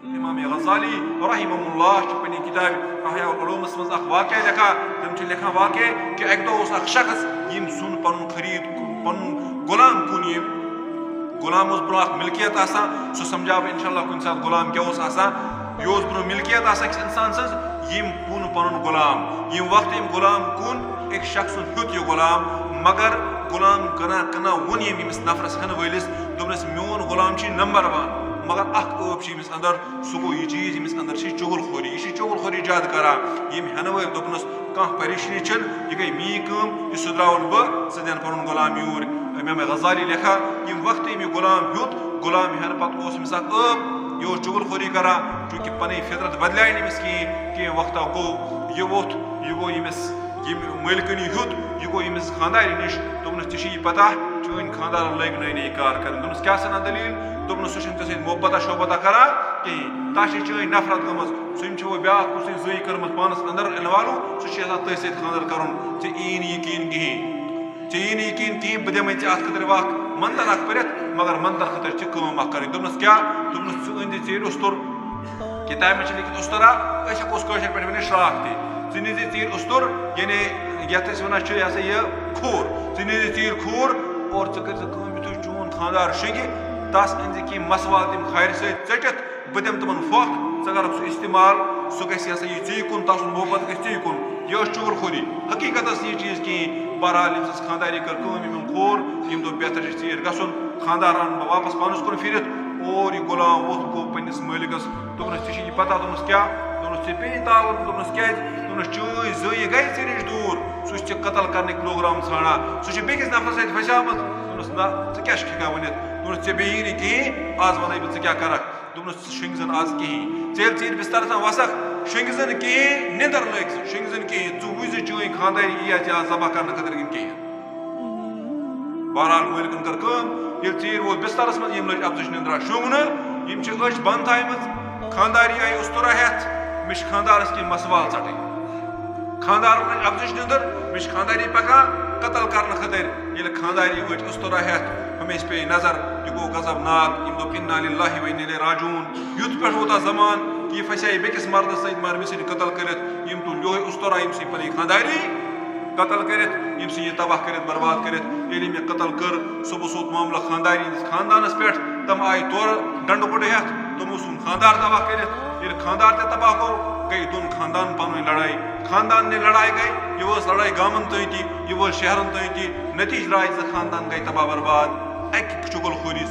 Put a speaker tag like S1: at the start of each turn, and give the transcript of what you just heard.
S1: इमाम गज़ाली रहमहुल्लाह अपनी किताब अहया उलूमस मज अख वाक़या लिखा तम लिखा वाक़या कि एक दो उस शख्स यम सुन पन खरीद पन गुलाम कुन यम गुलाम उस ब्रो मिल्कियत आसान सह समझाव इंशाअल्लाह कुन साथ गुलाम क्या उस आसान यह ब्रो मिल्कियत आसान इंसान सज यम कुन पन गुलाम यम वक्त यम गुलाम कुन एक शख्स हुत यह गुलाम मगर गुलाम कना कना वन यम यमिस नफरस हन वलिस दोपनस मोन गुलाम छी नंबर 1 मगर अख यमिस अंदर सह गो यह चीज यमिस अंदर चुगलखोरी यह चुगलखोरी ज्यादा करान यम हन वल दोपनस कह परेशानी छन यह गई मी कम यह सुधरावन बह सह दिन पन गुलाम यूर इमाम गज़ाली लिखा यम वक्त यम गुलाम हुत गुलाम हन पत यमिस यह चुगलखोरी करान चूंकि पन फितरत बदलाय नमिस कह वक्त गो यह वोत यह गो यमिस मलिकनी हुत यह गो यमिस खानदारी निश दोपनस यह पता चन खानदार लग नई नई कार कर दोपनस क्या सना दलील दोपनस सह चे मोहब्बत शोबत करान कहें तह चन नफरत गमज सह ब्या कुछ जई कर्म पानस अंदर इनवालू सह तथ सत खानदर कर यीन यकीन कहें यीन यकीन कहें बह दिमे अत खतर वह मंतर अख पढ़ मगर मंतर खतर कम कर दोपनस क्या दोपनस अंद चीर उस्तुर किताब में लिखित उस्तरा हेको पे वन श्राक तह नी चीर उस्तुर यानी ये वन यह खूर नी चीर खूर और कर यु चून खानदार शेंगे तस अंज कह मसवाल तम खार सटित बह दिम तमन फोख कर सह इस्तेमाल सह गह यह कुन तस मोहब्बत गई कुन यह चुगलखोरी हकीकत यह चीज कहें बहरहाल यम खानदारी कर यम खोर यम दो बेहतर चीर गन खानदार अन वापस पानस कुन फिर और यह गुलाम वोत गो पन्निस मालिकस दोपनस यह पता दोपनस क्या दोपनस पे तावन दोपनस क्या दोपनस चोय जई गई चे नश दूर सह कतल करने प्रोग्राम छाना सह बेकिस नफर सत फसामत दोपनस ना क्या हेका वनित दोपनस ऐ बेयी नी कहें आज वन बह क्या कर दोपनस शेंगजन आज कहें चल चीर बिस्तर वसक शेंगजन कहें निंदर लग शेंगजन कहें चु वुज चोय खानदारी यी आज जबह कर खतर कहें बहरहाल मालिकन कर ये चीर वो बिस्तरस मज लज अफजश निंद्रा शुंगन यम अच बंद थम खानदारी आई उस्तरा हेत मे खानदारस कह मसवाल चटे खानदार लज अफजश निंदर मे खानदारी पकान कतल कर खतर ये खानदारी वट उस्तरा हेत हमेश पे नजर यह गो गजबनाक यम दोप इन्ना लिल्लाहि व इन्ना इलैहि राजिऊन युद्ध पे वोता जमान कि फसाई बेकिस मर्दस सत मर मिस कतल कर यम तुल यो उस्तरा यम सी पनी खानदारी कतल कर यम सी तबाह कर बर्बाद कर मे कतल कर सह सोत मामला खानदारी खानदानस पे तम आई तौर डंड गुड हेत तमो सुन खानदार तबाह कर खानदार ते तबाह गो गई दोन खानदान पान लड़ाई खानदान ने लड़ाई गई यह लड़ाई गामन तय यह शहरन तय नतीज राय खानदान गई तबाह बर्बाद अक चुगलखोरी